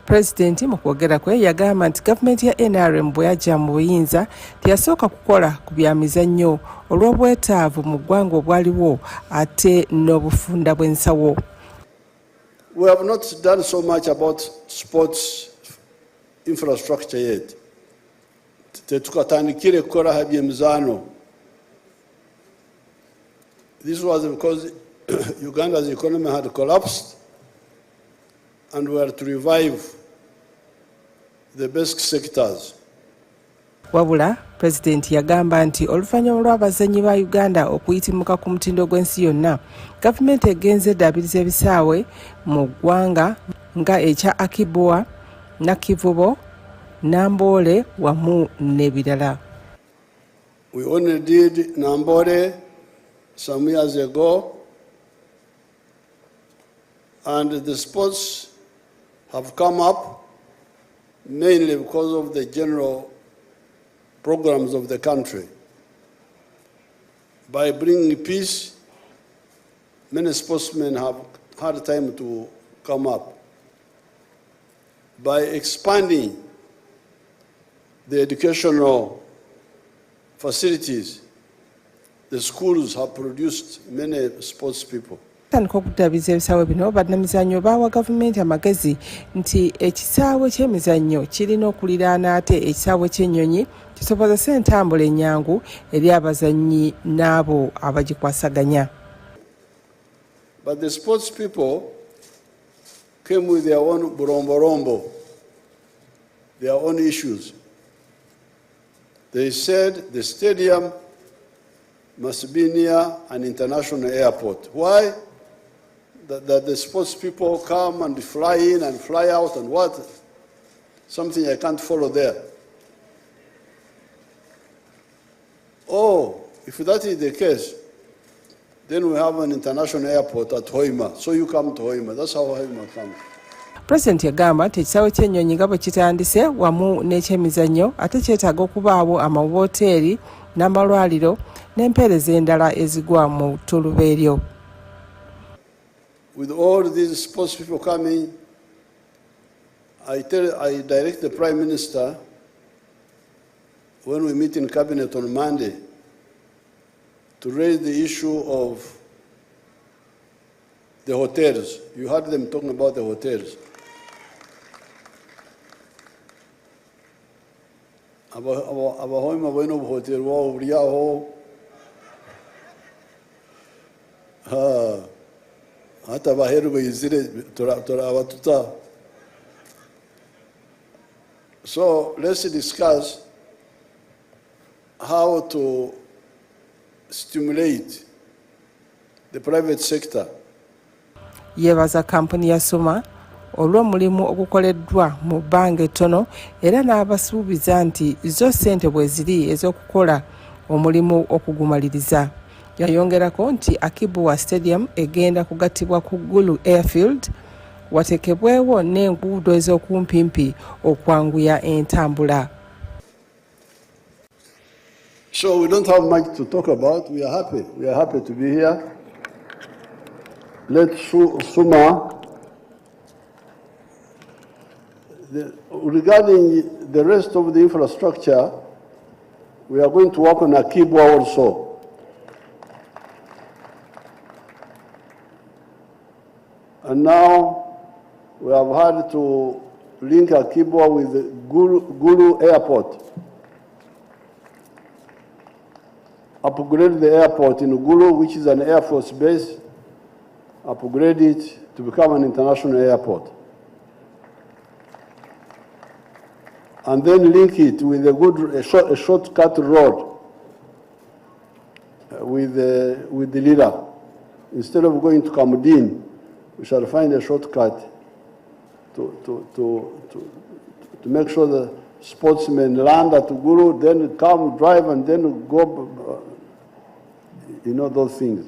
Pulezidenti mu kwogera kwe yagamba nti gavumenti ya NRM bwe yajja mu buyinza teyasooka kukola ku bya mizannyo olw'obwetaavu mu ggwanga obwaliwo ate n'obufunda bw'ensawo. We have not done so much about sports infrastructure yet. Tetukatandikire kukola by'emizaano. This was because Uganda's economy had collapsed and we had to revive the basic sectors. Wabula, Pulezidenti yagamba nti oluvannyuma lw'abazannyi ba Uganda okuyitimuka ku mutindo gw'ensi yonna, gavumenti egenze eddaabiriza ebisaawe mu ggwanga nga ekya Akibowa, Nakivubo, Namboole wamu n'ebirala. We only did Namboole some years ago, and the sports have come up mainly because of the general programs of the country. By bringing peace, many sportsmen have had time to come up. By expanding the educational facilities, the schools have produced many sports people. Tandika okuddaabiriza ebisaawe bino, bannamizannyo baawa gavumenti amagezi nti ekisaawe ky'emizannyo kirina okuliraana ate ekisaawe ky'ennyonyi kisobozese entambula ennyangu eri abazannyi n'abo abagikwasaganya. But the sports people came with their own buromborombo, their own issues. They said the stadium must be near an international airport. Why? That the sports people come and fly in and fly out and what? Something I can't follow there. Oh, if that is the case, then we have an international airport at Hoima. So you come to Hoima. That's how Hoima comes. Pulezidenti yagamba nti ekisaawe ky'ennyonyi nga bwe kitandise wamu n'ekyemizannyo ate kyetaaga okubaawo amawoteeri n'amalwaliro n'empeereza endala ezigwa mu ttuluba eryo. With all these sports people coming, I direct the Prime Minister when we meet in Cabinet on Monday to raise the issue of the hotels. You heard them talking about the hotels. Abahoima bueno hotel wao uriaho hata baheru bayizire tora abatuta. So let's discuss how to stimulate the private sector. Yebaza kampuni ya Suma olw'omulimu ogukoleddwa mu bbanga ettono era n'abasuubiza nti zo ssente bwe ziri ez'okukola omulimu okugumaliriza. Yayongerako nti Akibowa Stadium egenda kugattibwa ku Gulu Airfield watekebwewo n'enguudo ez'okumpimpi okwanguya entambula. So we don't have much to talk about. We are happy. We are happy to be here. Let Suma. Regarding the rest of the infrastructure, we are going to work on Akibowa also. And now we have had to link Akibowa with the Gulu Airport. Upgrade the airport in Gulu, which is an Air Force base, upgrade it to become an international airport. And then link it with a shortcut road with the Lila. Instead of going to Kamudin, we shall find a shortcut to make sure the sportsmen land at Gulu, then come, drive, and then go, those things.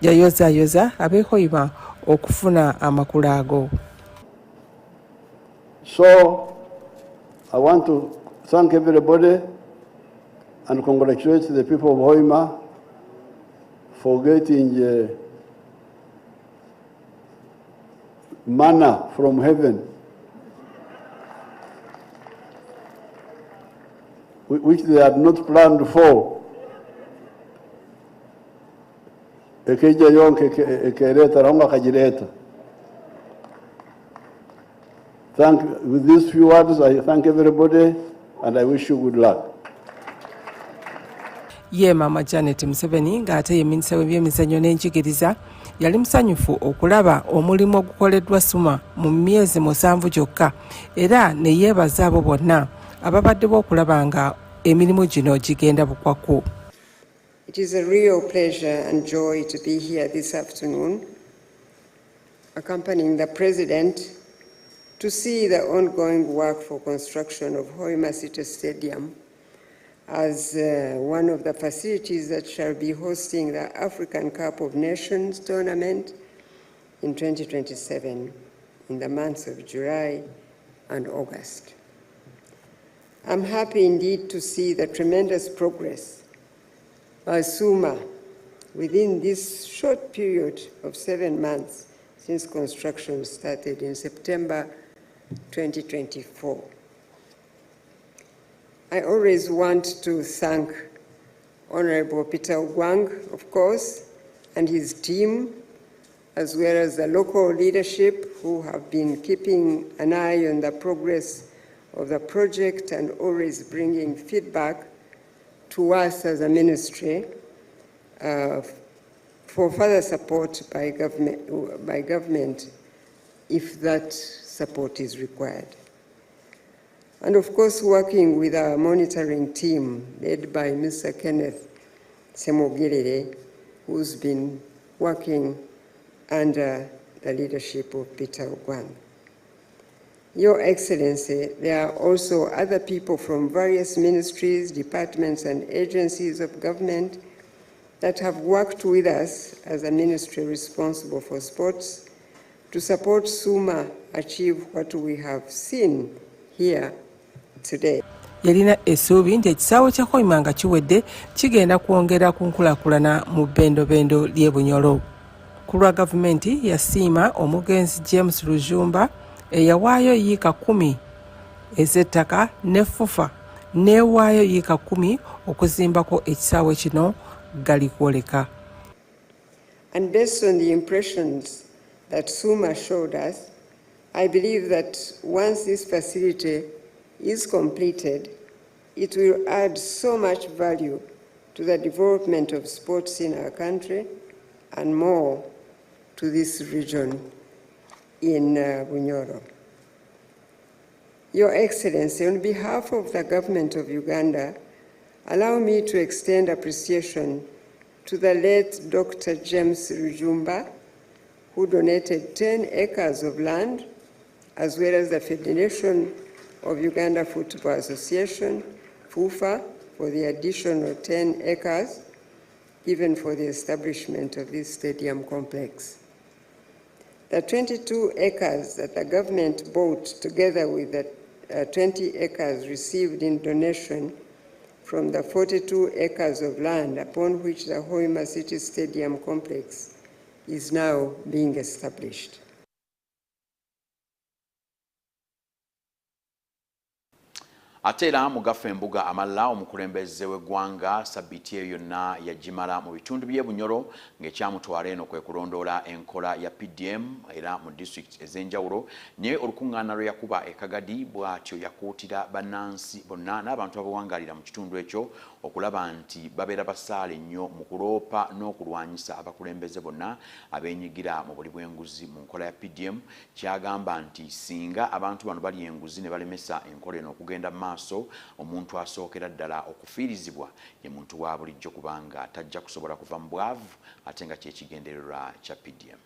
Yayoza abeekoyima okufuna amakulu ago. So I want to thank everybody and congratulate the people of Hoima for getting manna from heaven, which they had not planned for. Ekeja yonke ekereta ronga kajireta. With these few words, I thank everybody and I wish you good luck. Ye Mama Janet Museveni ng'ate ye minisita w'ebyemizannyo n'enjigiriza yali musanyufu okulaba omulimu ogukoleddwa Suma mu myezi 7 gyokka era ne yeebaza abo bonna ababadde b'okulaba nga emirimu gino gigenda bukwakku. It is a real pleasure and joy to be here this afternoon, accompanying the President to see the ongoing work for construction of Hoima City Stadium as one of the facilities that shall be hosting the African Cup of Nations tournament in 2027 in the months of July and August. I'm happy indeed to see the tremendous progress by Suma within this short period of 7 months since construction started in September 2024. I always want to thank Honorable Peter Ogwang, of course, and his team, as well as the local leadership who have been keeping an eye on the progress of the project and always bringing feedback to us as a ministry for further support by government if that support is required. And of course, working with our monitoring team led by Mr. Kenneth Semogirere, who's been working under the leadership of Peter Ogwang. Your Excellency, there are also other people from various ministries, departments, and agencies of government that have worked with us as a ministry responsible for sports to support Suma achieve what we have seen here today. Yalina essuubi nti ekisaawe kya Hoima nga kiwedde kigenda kwongera ku nkulaakulana mu bbendobendo ly'e Bunyoro. Ku lwa gavumenti yasiima omugenzi James Rujumba eyawaayo yiika 10 ez'ettaka n'effufa n'ewaayo yiika 10 okuzimbako ekisaawe kino gali kwoleka. And based on the impressions that Suma showed us, I believe that once this facility is completed, it will add so much value to the development of sports in our country and more to this region in Bunyoro. Your Excellency, on behalf of the government of Uganda, allow me to extend appreciation to the late Dr. James Rujumba, who donated 10 acres of land, as well as the Federation of Uganda Football Association, FUFA, for the additional 10 acres given for the establishment of this stadium complex. The 22 acres that the government bought, together with the 20 acres received in donation from the 42 acres of land upon which the Hoima City Stadium complex is now being established. Ate era mu Agafa Embuga amalala omukulembeze w'eggwanga sabbiiti eyo yonna yagimala mu bitundu by'e Bunyoro ng'ekyamutwala eno kwe kulondoola enkola ya PDM era mu district ez'enjawulo naye olukuŋŋaana lwe yakuba e Kagadi bw'atyo yakuutira bannansi bonna n'abantu abawangalira mu kitundu ekyo okulaba nti babeera basaale nnyo mu kuloopa n'okulwanyisa abakulembeze bonna abeenyigira mu buli bw'enguzi mu nkola ya PDM. Kyagamba nti singa abantu bano bali enguzi ne balemesa enkola eno okugenda maaso, omuntu asookera ddala okufiirizibwa ye muntu wa bulijjo kubanga tajja kusobola kuva mu bwavu ate nga kyekigendererwa kya PDM.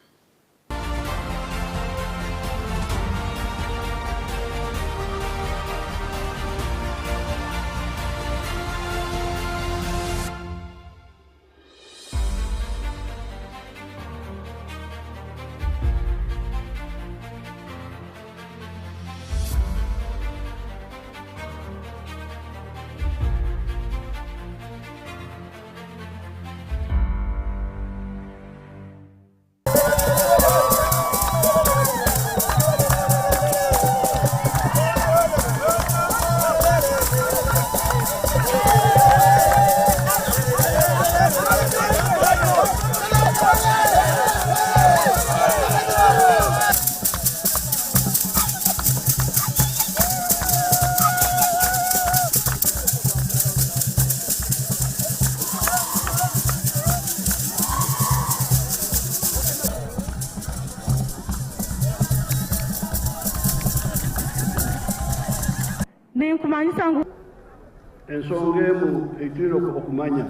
Ninkumanyisa ngu ensonga emu etwire okumanya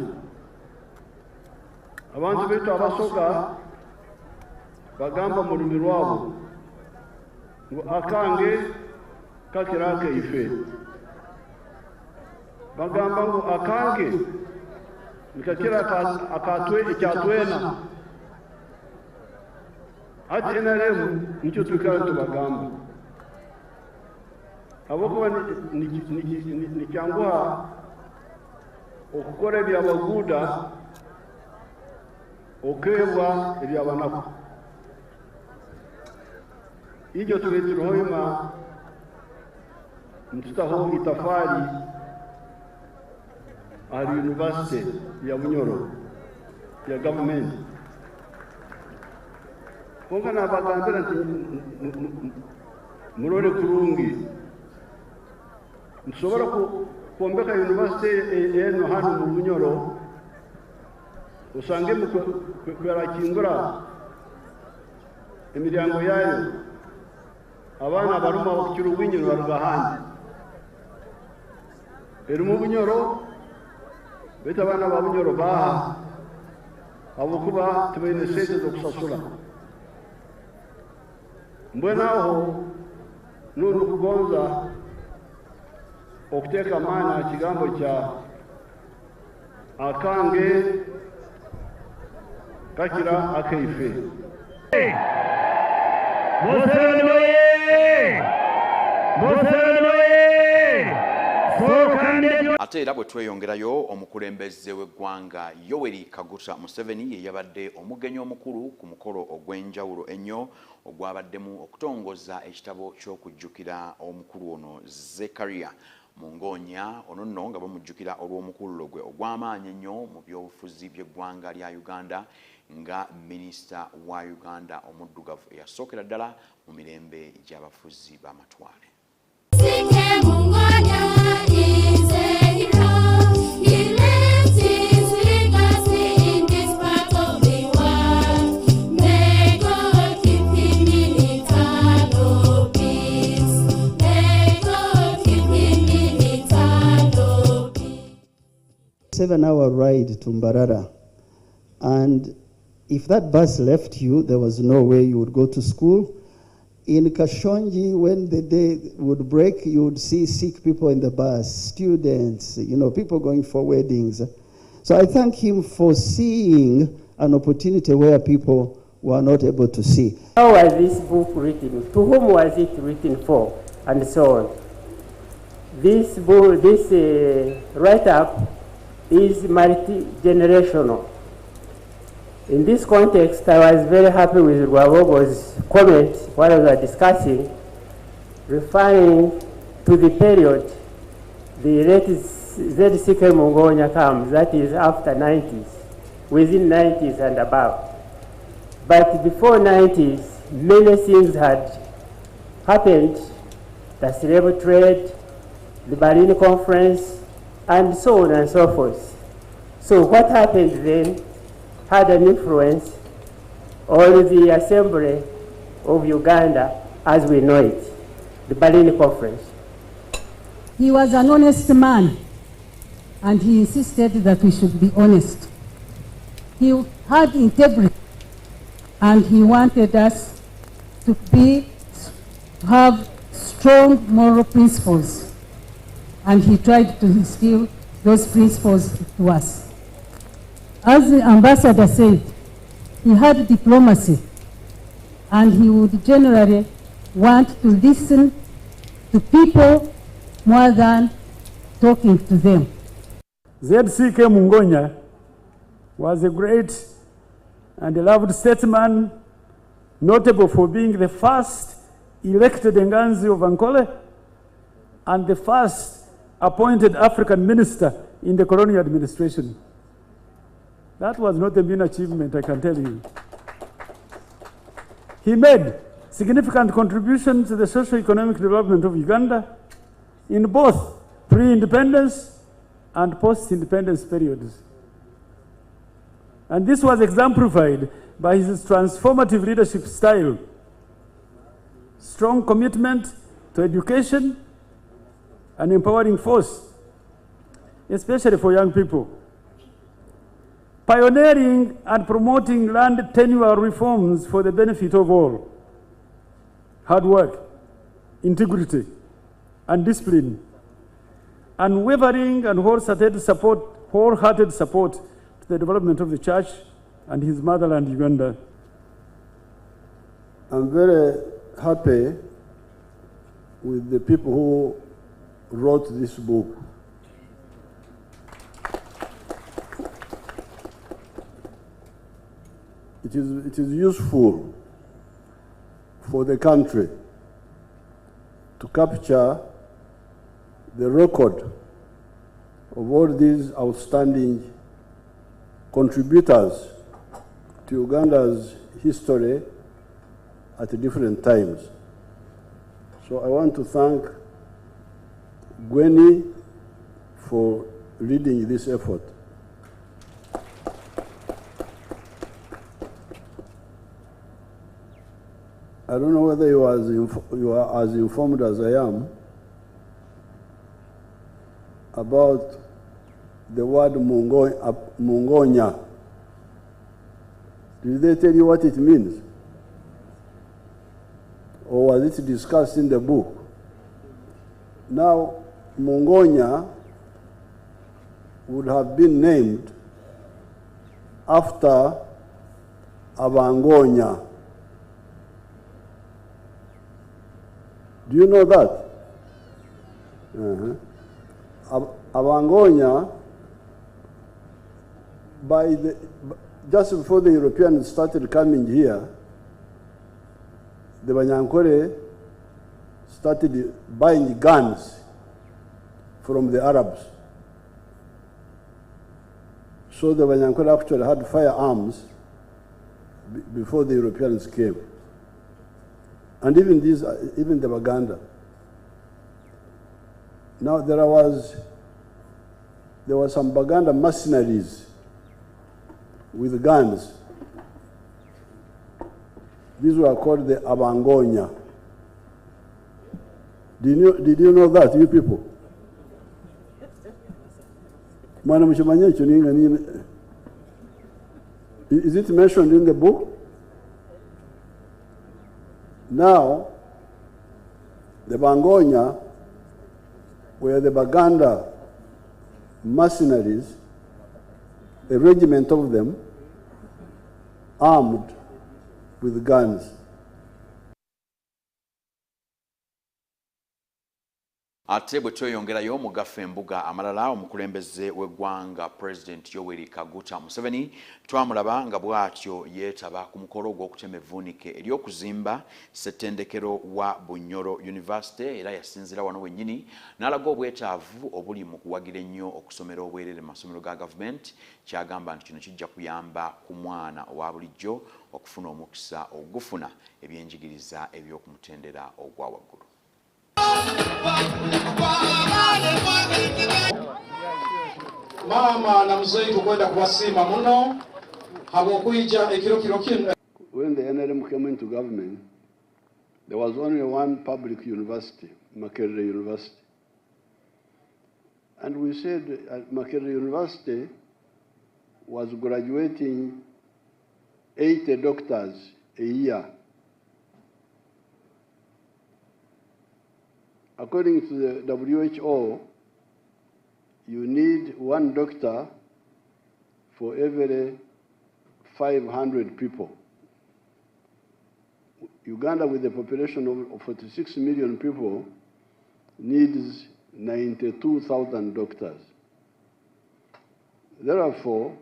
abantu betu abasoga bagamba mu lulimi lwabo ngu akange kakira akaife, bagamba ngu akange nikakira akatwe ekyatwena. Ati NRM nikyo twikala tubagamba abokuba nikyanguha okukora ebyabaguda okebwa ebyabanaku. Ijo tuletiriho ima ntutaho itafari ali university ya Bunyoro ya government konga nabagambira nti murore kurungi nsobora kwombeka university eno hano mu Bunyoro usange kwerakingura emiryango yayo abana baruma okukira ubwinyiro barugahandi eri mu Bunyoro beta abana ba Bunyoro baha abokuba tubaine sente zokusasula mbwenaho nunu kugonza okuteka maana kigambo kya akange kakira akaife. Ate era bwe tweyongerayo omukulembeze w'eggwanga Yoweri Kaguta Museveni ye yabadde omugenyi omukulu ku mukolo ogw'enjawulo ennyo ogwabaddemu okutongoza ekitabo ky'okujjukira omukulu ono Zekaria Mungonya ono nno nga bamujjukira olw'omukululo gwe ogw'amaanyi ennyo mu byobufuzi by'eggwanga lya Uganda nga minisita wa Uganda omuddugavu eyasookera ddala mu mirembe gy'abafuzi b'amatwale. Seven-hour ride to Mbarara, and if that bus left you, there was no way you would go to school. In Kashonji, when the day would break, you would see sick people in the bus, students, people going for weddings. So I thank him for seeing an opportunity where people were not able to see. How was this book written? To whom was it written for? And so on. This book, this write-up is multi-generational. In this context, I was very happy with Rwabogo's comment while we were discussing, referring to the period the late ZCK Mungonya comes, that is after 90s, within 90s and above. But before 90s, many things had happened, the slave trade, the Berlin Conference, and so on and so forth. So what happened then had an influence on the Assembly of Uganda as we know it, the Berlin Conference. he was an honest man, and he insisted that we should be honest. He had integrity, and he wanted us to have strong moral principles, and he tried to instill those principles to us. As the ambassador said, he had diplomacy, and he would generally want to listen to people more than talking to them. ZCK Mungonya was a great and loved statesman, notable for being the first elected Nganzi of Ankole and the first appointed African minister in the colonial administration. That was not a mean achievement, I can tell you. He made significant contributions to the socio-economic development of Uganda in both pre-independence and post-independence periods. And this was exemplified by his transformative leadership style, strong commitment to education, an empowering force, especially for young people. Pioneering and promoting land tenure reforms for the benefit of all. Hard work, integrity, and discipline. Unwavering and wholehearted support to the development of the church and his motherland, Uganda. I'm very happy with the people who wrote this book. It is useful for the country to capture the record of all these outstanding contributors to Uganda's history at different times. So I want to thank Gwenny for leading this effort. I don't know whether you are as informed as I am about the word mungonya. Did they tell you what it means? Or was it discussed in the book? Now, mungonya would have been named after Abangonya. Do you know that? Abangonya, just before the Europeans started coming here, the Banyankore started buying guns from the Arabs. So the Banyankore actually had firearms before the Europeans came. And even the Baganda. Now there were some Baganda mercenaries with guns. These were called the Abangonya. Did you know that, you people? Is it mentioned in the book? Now, the Bangonya were the Baganda mercenaries, a regiment of them, armed with guns. Ate bwe tweyongerayo mu Agafa Embuga amalala omukulembeze w'eggwanga President Yoweri Kaguta Museveni twamulaba nga bw'atyo yeetaba ku mukolo gw'okutema evvuunike ery'okuzimba ssettendekero wa Bunyoro University era yasinzira wano wennyini n'alaga obwetaavu obuli mu kuwagira ennyo okusomera obwerere mu masomero ga gavumenti ky'agamba nti kino kijja kuyamba ku mwana owa bulijjo okufuna omukisa ogufuna ebyenjigiriza eby'okumutendera ogwa waggulu. Mama na mzee tukwenda kuwasima muno habokuija ekiro kino. When the NRM came into government, there was only one public university, Makerere University. And we said Makerere University was graduating 80 doctors a year. According to the WHO, you need one doctor for every 500 people. Uganda, with a population of 46 million people, needs 92,000 doctors. Therefore,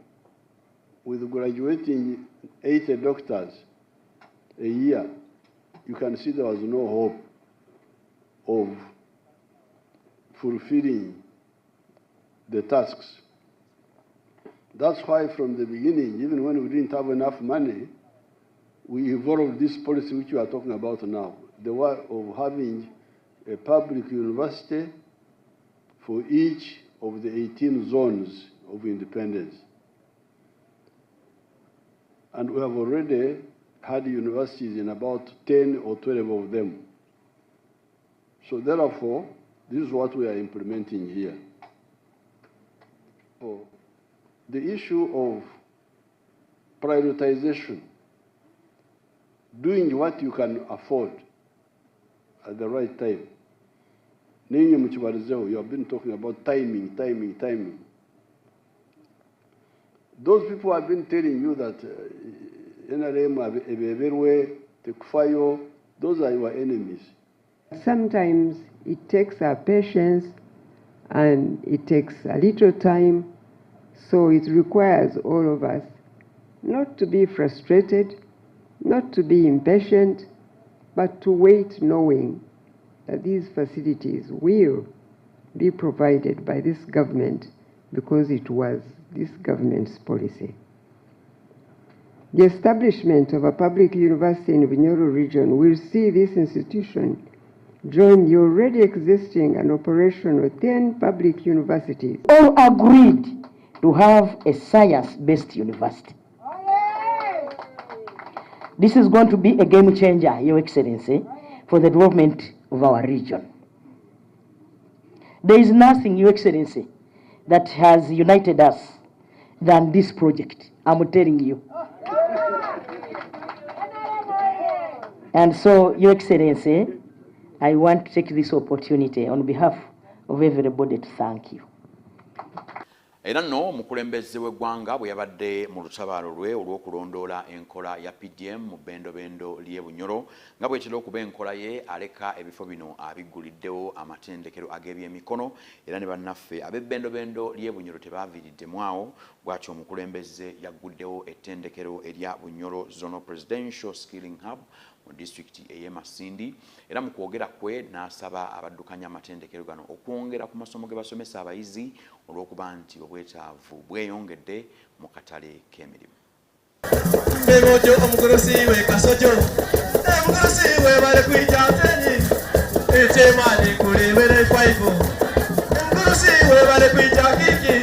with graduating 80 doctors a year, you can see there was no hope of fulfilling the tasks. That's why from the beginning, even when we didn't have enough money, we evolved this policy which we are talking about now, the one of having a public university for each of the 18 zones of independence. And we have already had universities in about 10 or 12 of them. So therefore, This is what we are implementing here. The issue of prioritization, doing what you can afford at the right time. You have been talking about timing. Those people have been telling you that those are your enemies. Sometimes it takes our patience and it takes a little time, so it requires all of us not to be frustrated, not to be impatient, but to wait knowing that these facilities will be provided by this government because it was this government's policy. The establishment of a public university in Bunyoro region will see this institution join the already existing and operational 10 public universities. All agreed to have a science-based university. This is going to be a game changer, Your Excellency, for the development of our region. There is nothing, Your Excellency, that has united us than this project, I'm telling you. And so, Your Excellency, I want to take this opportunity on behalf of everybody to thank you. Era nno omukulembeze w'eggwanga bwe yabadde mu lutabaalo lwe olw'okulondoola enkola ya PDM mu bbendobendo ly'e Bunyoro nga bw'etera okuba enkola ye aleka ebifo bino abigguliddewo amatendekero ag'ebyemikono era ne bannaffe ab'ebbendobendo ly'e Bunyoro tebaaviiriddemu awo bw'atyo omukulembeze yagguddewo ettendekero erya Bunyoro Zonal Presidential Skilling Hub mu disitulikiti ey'e Masindi era mu kwogera kwe n'asaba abaddukanya amatendekero gano okwongera ku masomo ge basomesa abayizi olw'okuba nti obwetaavu bweyongedde mu katale k'emirimu. Mbemojo omugolosi we kasojo omugolosi we bale kwita teni etemani kulebere 5 omugolosi we bale kwita kiki.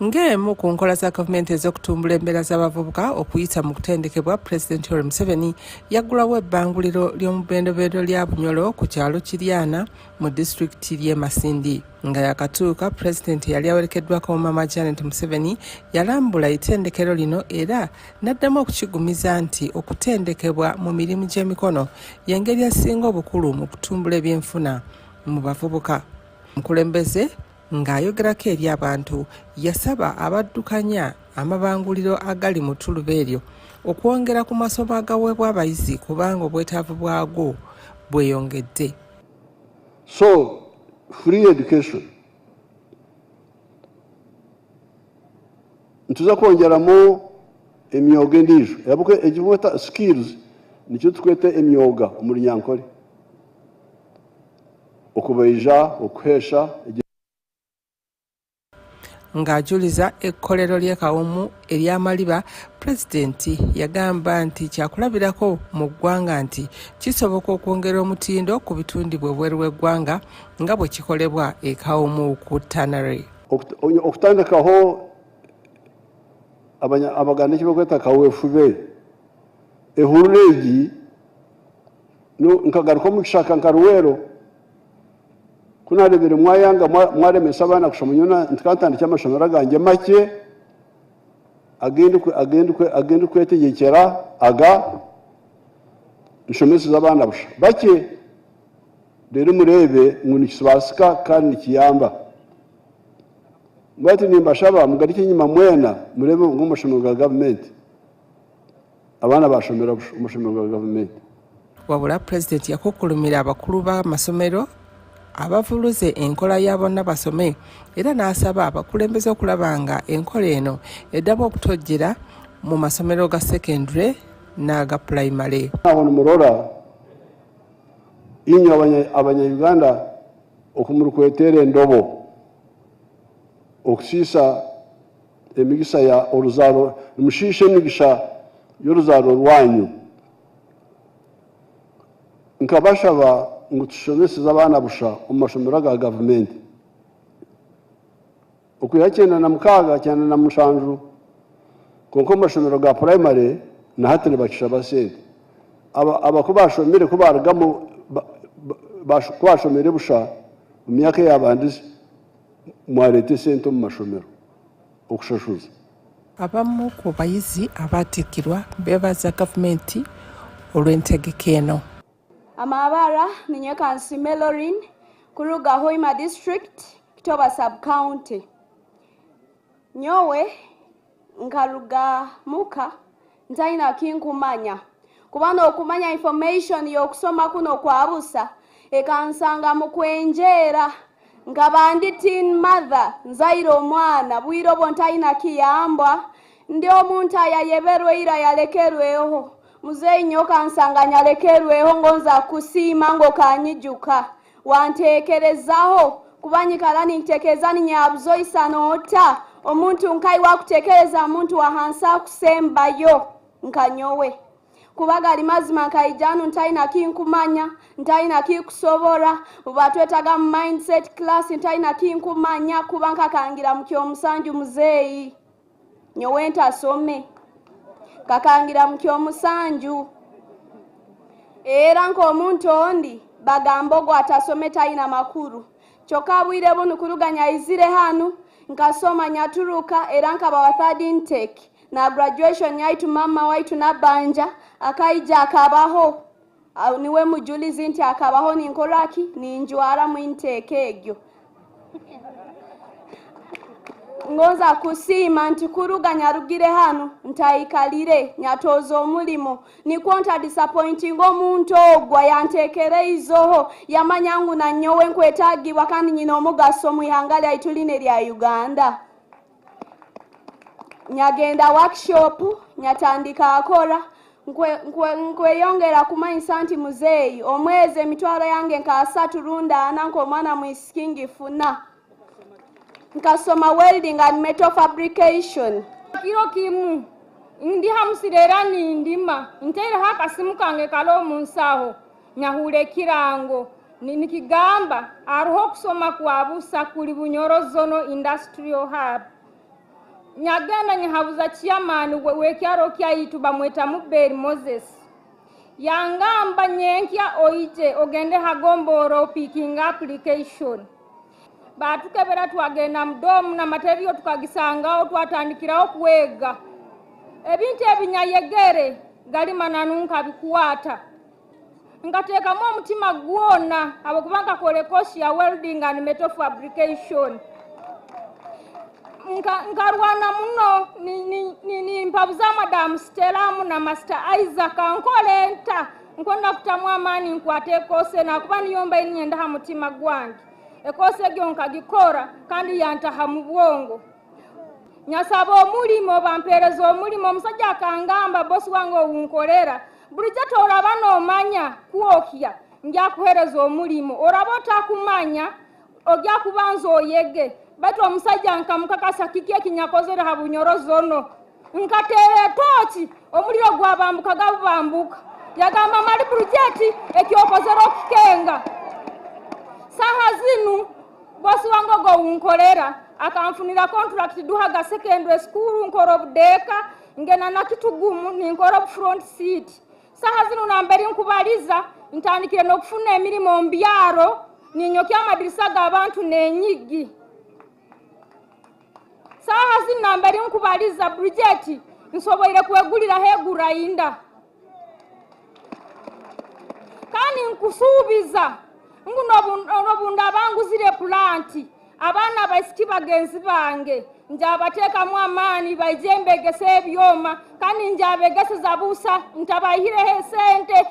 Ng'emu ku nkola za gavumenti ez'okutumbula embeera z'abavubuka okuyita mu kutendekebwa, Pulezidenti Yoweri Museveni yaggulawo ebbanguliro ly'omu bbendobendo lya Bunyoro ku kyalo Kiryana mu disitulikiti ly'e Masindi. Nga yakatuuka, Pulezidenti yali awerekeddwako Maama Janet Museveni yalambula ettendekero lino era n'addamu okukigumiza nti okutendekebwa mu mirimu gy'emikono y'engeri esinga obukulu mu kutumbula ebyenfuna mu bavubuka. Omukulembeze ng'ayogerako eri abantu yasaba abaddukanya amabanguliro agali mu ttuluba eryo okwongera ku masomo agaweebwa abayizi kubanga obwetaavu bwagwo bweyongedde. So, free education. Ntuza kwongeramu emyoga endiijo yabuke ekibweta skills nikyo tukwete emyoga omu Runyankore okubaija okuhesha ng'ajuliza ekkolero ly'ekawumu ery'amaliba. Pulezidenti yagamba nti kyakulabirako mu ggwanga nti kisoboka okwongera omutindo ku bitundibwa ebweru w'eggwanga nga bwe kikolebwa ekawumu ku Tanare. Okutandikaho abaganda ekibakweta kaweefube ehurula egi nkagaruka omu kishaka nkaruweero kunarebere mwayanga mwaremesa abaana kushoma nyona ntikatandikya amashomero gange make agende kwetegekera aga nshomeseza abaana busha bake rero murebe ngo nikisibasika kandi nikiyamba ngati nimbashaba mugarike nyuma mwena murebe ngo amashomero ga gavumenti abaana bashomera busha amashomero ga gavumenti. Wabula Pulezidenti yakukulumira abakulu b'amasomero abavuluze enkola ya bonna basome era n'asaba abakulembeze okulaba nga enkola eno eddamu okutojjera mu masomero ga secondary n'aga primary. Aho murora inyo abanya-Uganda okumurukweteera endobo okusiisa emigisa ya oluzaalo mushiishe emigisha y'oluzaalo lwanyu nkabashaba ngo tushomeseze abaana busha omu mashomero ga gavumenti okuya cyenda na mukaga cyenda na mushanju konko mashomero ga primary na hatene bakisha basente abakubashomere kubaragamo bashomere busha mu myaka y'abandi mwarete sente mu mashomero okushashuza. Abamu ku bayizi abatikirwa bebaza gavumenti olw'entegeka eno. Amabara ninye kansi Melorin kuruga Hoima District Kitoba Sub-County. Nyowe nkaruga muka ntaina kinkumanya. Kubano okumanya information yokusoma kuno kwa busa ekansanga mu kwenjera ngabandi teen mother nzairo mwana bwiro bontaina kiyamba ndi omuntu ayayeberwe ira yalekerweho muzeyi nyoka nsanganya lekerweho ngonza kusima ngo kanyijuka wantekerezaho kubanyikalani ntekezani nyabuzo isanota omuntu nkai wakutekereza muntu wahansa kusembayo nkanyowe kubagali mazima nkaijanu ntaina kinkumanya ntaina kikusobora ubatwetaga mindset class ntaina kinkumanya kubanka kangira mukyo musanju muzeyi nyowe ntasome kakangira mukyo musanju era nko omuntu ondi bagambogo atasome taina makuru choka bwire bunu kuruganya izire hanu nkasoma nyaturuka era nkaba wa third intake na graduation yaitu mama waitu nabanja akaija akabaho niwe mujulizi nti akabaho ninkoraki ninjwara mu intake egyo ngoza kusima nti kuruganya rugire hano ntaikalire nyatozo omulimo nikonta disappointing omuntu ogwa yantekere izoho yamanyangu na nyowe nkwetagibwa kandi nyina omugaso mu ihanga ly'ituline lya Uganda nyagenda workshop nyatandika akora nkweyongera kumanyisa nti muzeyi omwezi emitwalo yange nkasatu runda ananko mwana mwiskingi funa nkasoma welding and metal fabrication kiro kimu ndi hamusirera nindima ntera hakasimu kange kalo munsaho nyahule kirango nikigamba aruho kusoma kwa busa kuli Bunyoro Zono Industrial Hub nyagenda nyahabuza chairman wekyaro kyayitu bamweta Muberi Moses yangamba nyenkya oije ogende hagomboro picking application batukebera twagenda mdomu na material tukagisangaho twatandikiraho kuwega ebintu ebinyayegere gali mananunka bikuwata ngateekamu omutima gwona abokubanga kole course ya welding and metal fabrication nkarwana muno ni mpabuza Madam Stella na Master Isaac ankolenta nkonda kutamwa amani nkwate kose na kuba niyomba inyenda ha mutima gwange ekose gyo nkagikora kandi yantaha mu bwongo nyasaba omulimo bamperezo omulimo omusajja akangamba bosi wange owunkolera bulijja toraba n'omanya kuokya nja kuhereza omulimo orabota kumanya ogya kubanza oyege batu omusajja nkamukakasa kiki ekinyakozera ha Bunyoro Zono nkatere tochi omuliro gwabambuka gabambuka yagamba mali project ekyokozera okikenga saha zinu bosi wange go unkolera akamfunira contract duhaga secondary school nkoro budeka ngena na kitugumu ninkoro front seat saha zinu namberi nkubaliza ntandikire no kufuna emirimo mbyaro ninyokya amadirisa g'abantu nenyigi saha zinu namberi nkubaliza Bridget nsoboire kwegulira hegura inda kandi nkusubiza nobunda bangu zire planti abana basiki bagenzi bange njabateka mu amani bajembegese ebyoma kandi njabegese zabusa ntabahire sente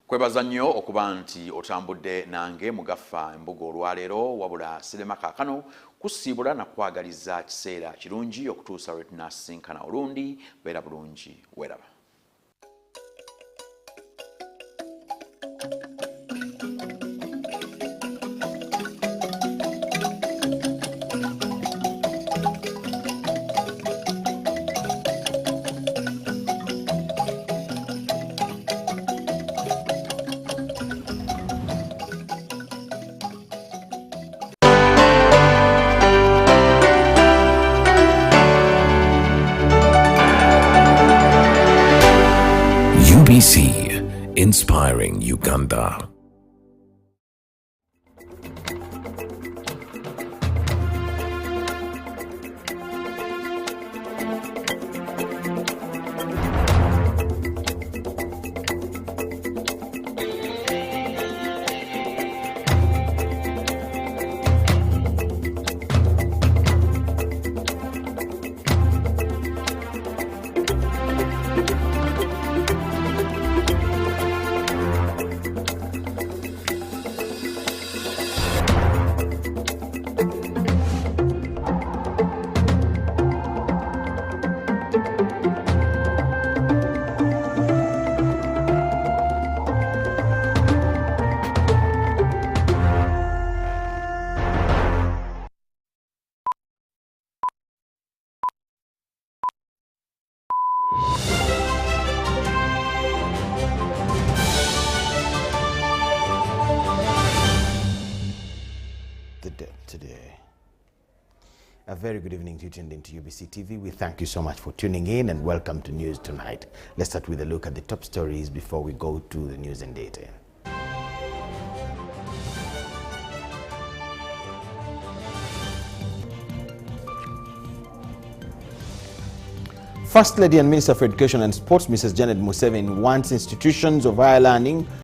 kwebaza nnyo okuba nti otambudde nange mugafa embuga olwaleero wabula sirema kaakano kusiibula na kwagaliza kiseera kirungi okutuusa lwe tunasinkana olundi beera bulungi weeraba. inspiring Uganda. Today. A very good evening to you tuned into UBC TV. We thank you so much for tuning in and welcome to News Tonight. Let's start with a look at the top stories before we go to the news in detail. First Lady and Minister for Education and Sports, Mrs. Janet Museveni, wants institutions of higher learning